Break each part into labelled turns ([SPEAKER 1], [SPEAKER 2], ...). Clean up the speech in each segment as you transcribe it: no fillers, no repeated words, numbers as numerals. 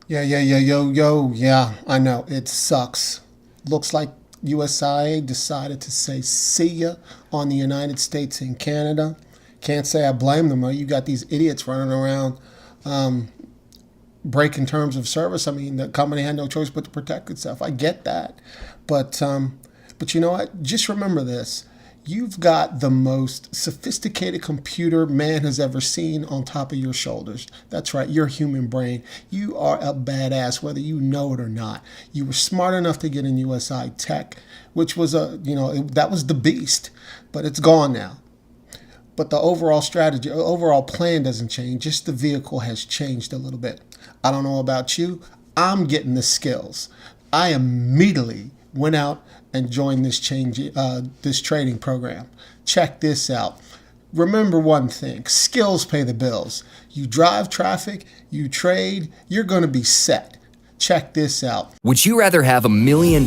[SPEAKER 1] Yeah, I know. It sucks. Looks like USI decided to say see ya on the United States and Canada. Can't say I blame them. You got these idiots running around breaking terms of service. I mean, the company had no choice but to protect itself. I get that. But you know what? Just remember this. You've got the most sophisticated computer man has ever seen on top of your shoulders. That's right, your human brain. You are a badass, whether you know it or not. You were smart enough to get in USI Tech, which was that was the beast, but it's gone now. But the overall strategy, overall plan doesn't change. Just the vehicle has changed a little bit. I don't know about you. I'm getting the skills. I immediately went out and joined this trading program. Check this out. Remember one thing, skills pay the bills. You drive traffic, you trade, you're going to be set. Check this out.
[SPEAKER 2] Would you rather have $1 million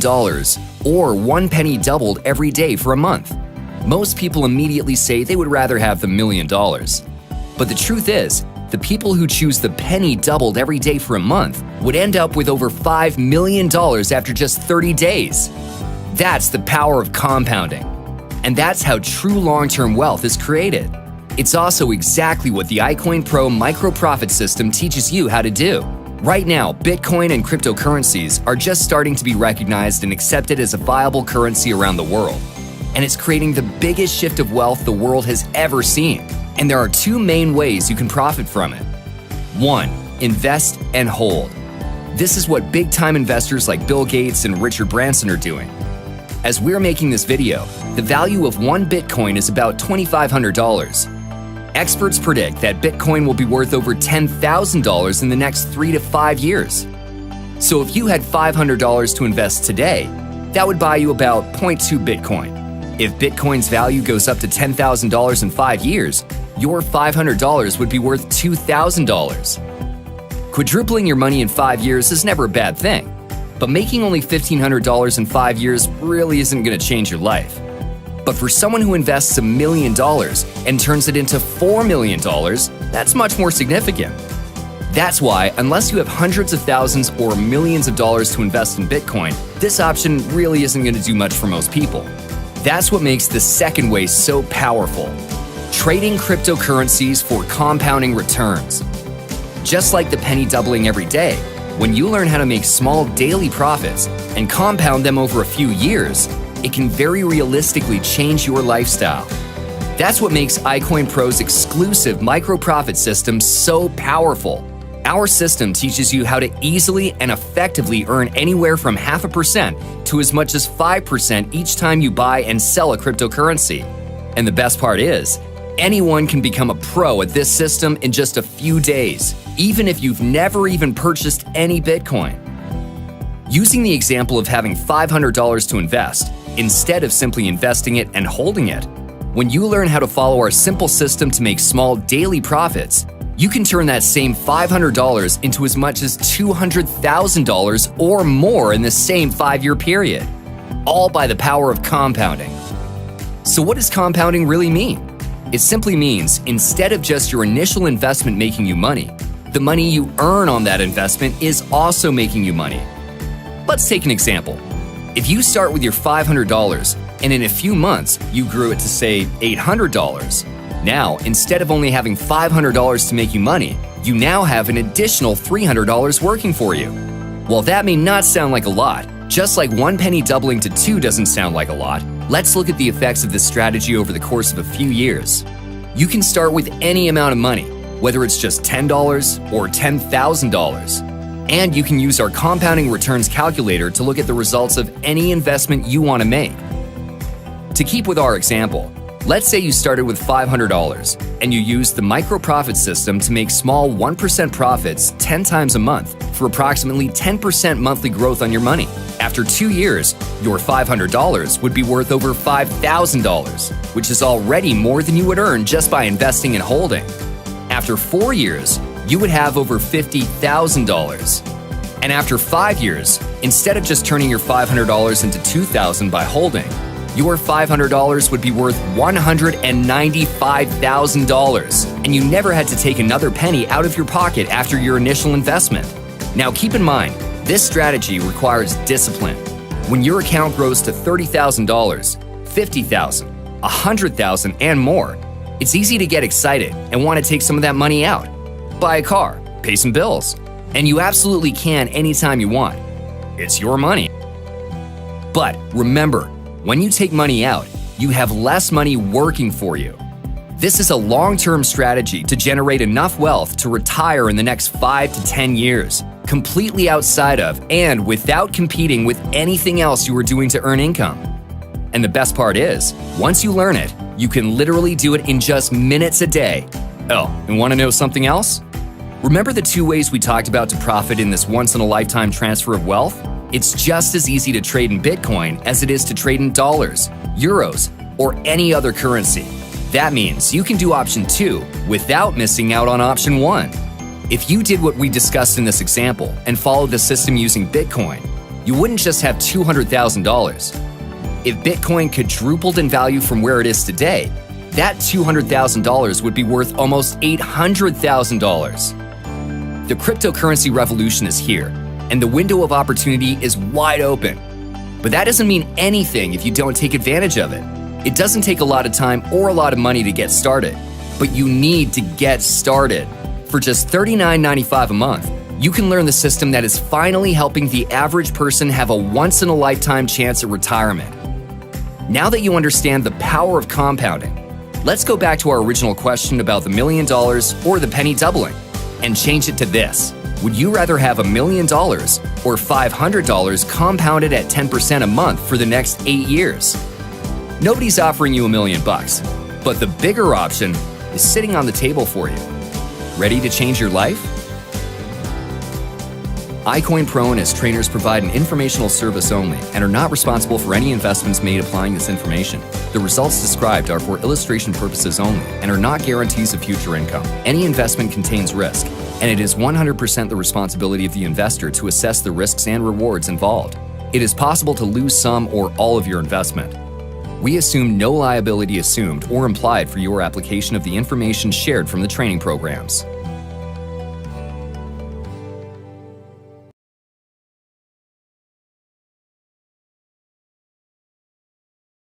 [SPEAKER 2] or one penny doubled every day for a month? Most people immediately say they would rather have the $1 million. But the truth is, the people who choose the penny doubled every day for a month would end up with over $5 million after just 30 days. That's the power of compounding. And that's how true long-term wealth is created. It's also exactly what the iCoin Pro micro-profit system teaches you how to do. Right now, Bitcoin and cryptocurrencies are just starting to be recognized and accepted as a viable currency around the world. And it's creating the biggest shift of wealth the world has ever seen. And there are two main ways you can profit from it. 1. Invest and hold. This is what big-time investors like Bill Gates and Richard Branson are doing. As we're making this video, the value of one Bitcoin is about $2,500. Experts predict that Bitcoin will be worth over $10,000 in the next 3 to 5 years. So if you had $500 to invest today, that would buy you about 0.2 Bitcoin. If Bitcoin's value goes up to $10,000 in 5 years, your $500 would be worth $2,000. Quadrupling your money in 5 years is never a bad thing, but making only $1,500 in 5 years really isn't going to change your life. But for someone who invests $1 million and turns it into $4 million, that's much more significant. That's why, unless you have hundreds of thousands or millions of dollars to invest in Bitcoin, this option really isn't going to do much for most people. That's what makes the second way so powerful: trading cryptocurrencies for compounding returns. Just like the penny doubling every day, when you learn how to make small daily profits and compound them over a few years, it can very realistically change your lifestyle. That's what makes iCoin Pro's exclusive micro-profit system so powerful. Our system teaches you how to easily and effectively earn anywhere from 0.5% to as much as 5% each time you buy and sell a cryptocurrency. And the best part is, anyone can become a pro at this system in just a few days, even if you've never even purchased any Bitcoin. Using the example of having $500 to invest, instead of simply investing it and holding it, when you learn how to follow our simple system to make small daily profits, you can turn that same $500 into as much as $200,000 or more in the same 5-year period, all by the power of compounding. So what does compounding really mean? It simply means instead of just your initial investment making you money, the money you earn on that investment is also making you money. Let's take an example. If you start with your $500 and in a few months you grew it to, say, $800, now, instead of only having $500 to make you money, you now have an additional $300 working for you. While that may not sound like a lot, just like one penny doubling to 2 doesn't sound like a lot, let's look at the effects of this strategy over the course of a few years. You can start with any amount of money, whether it's just $10 or $10,000. And you can use our compounding returns calculator to look at the results of any investment you want to make. To keep with our example, let's say you started with $500 and you used the micro-profit system to make small 1% profits 10 times a month for approximately 10% monthly growth on your money. After 2 years, your $500 would be worth over $5,000, which is already more than you would earn just by investing and holding. After 4 years, you would have over $50,000. And after 5 years, instead of just turning your $500 into $2,000 by holding, your $500 would be worth $195,000, and you never had to take another penny out of your pocket after your initial investment. Now keep in mind, this strategy requires discipline. When your account grows to $30,000, $50,000, $100,000, and more, it's easy to get excited and want to take some of that money out. Buy a car, pay some bills, and you absolutely can anytime you want. It's your money. But remember, when you take money out, you have less money working for you. This is a long-term strategy to generate enough wealth to retire in the next 5 to 10 years, completely outside of and without competing with anything else you are doing to earn income. And the best part is, once you learn it, you can literally do it in just minutes a day. Oh, and want to know something else? Remember the 2 ways we talked about to profit in this once-in-a-lifetime transfer of wealth? It's just as easy to trade in Bitcoin as it is to trade in dollars, euros, or any other currency. That means you can do option 2 without missing out on option 1. If you did what we discussed in this example and followed the system using Bitcoin, you wouldn't just have $200,000. If Bitcoin quadrupled in value from where it is today, that $200,000 would be worth almost $800,000. The cryptocurrency revolution is here, and the window of opportunity is wide open. But that doesn't mean anything if you don't take advantage of it. It doesn't take a lot of time or a lot of money to get started, but you need to get started. For just $39.95 a month, you can learn the system that is finally helping the average person have a once-in-a-lifetime chance at retirement. Now that you understand the power of compounding, let's go back to our original question about the $1 million or the penny doubling and change it to this. Would you rather have $1 million or $500 compounded at 10% a month for the next 8 years? Nobody's offering you $1 million, but the bigger option is sitting on the table for you. Ready to change your life? iCoin Pro and its trainers provide an informational service only and are not responsible for any investments made applying this information. The results described are for illustration purposes only and are not guarantees of future income. Any investment contains risk, and it is 100% the responsibility of the investor to assess the risks and rewards involved. It is possible to lose some or all of your investment. We assume no liability assumed or implied for your application of the information shared from the training programs.